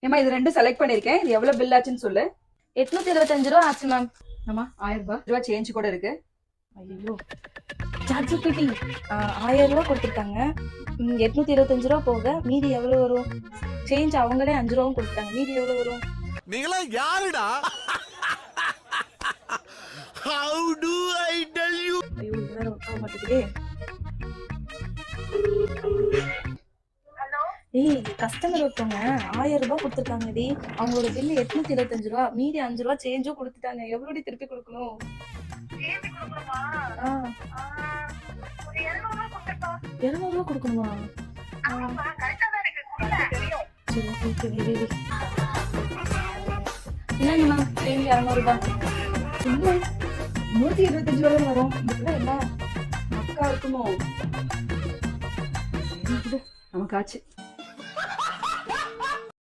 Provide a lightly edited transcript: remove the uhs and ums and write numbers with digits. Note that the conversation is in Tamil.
ஏமா இது ரெண்டும் செலக்ட் பண்ணிருக்கேன். இது எவ்வளவு பில் ஆச்சுன்னு சொல்லு. 825 ரூபா ஆச்சு மேம். ஆமா 1000 ரூபாய் சேஞ்ச் கூட இருக்கு. ஐயோ, சாட்ஜிபிடி 1000 ரூபா கொடுத்துருக்காங்க. 825 ரூபா போக மீதி எவ்வளவு வரும்? சேஞ்ச் அவங்களே 5 ரூபாவும் கொடுத்தாங்க. மீதி எவ்வளவு வரும்? நீங்களா யாருடா? How do I tell you? ஐயோ, இது வேற ஒர்க் ஆக மாட்டேங்குதே. ஏய், கஸ்டமர் ஒருத்தவங்க 1000 ரூபாய் கொடுத்துருக்காங்க டி. அவங்களோட பில்லு 825 ரூபா. மீதி 5 ரூபா சேஞ்சும் கொடுத்துட்டாங்க. எவ்வளோடி திருப்பி கொடுக்கணும்? 200 ரூபா கொடுக்கணுமா? சரி, ஓகே, இல்லைங்க மேம், சேஞ்ச் 200 ரூபாய். 125 ரூபாய் வரும். இதுல என்ன மக்கா இருக்குமோ? நமக்காச்சு.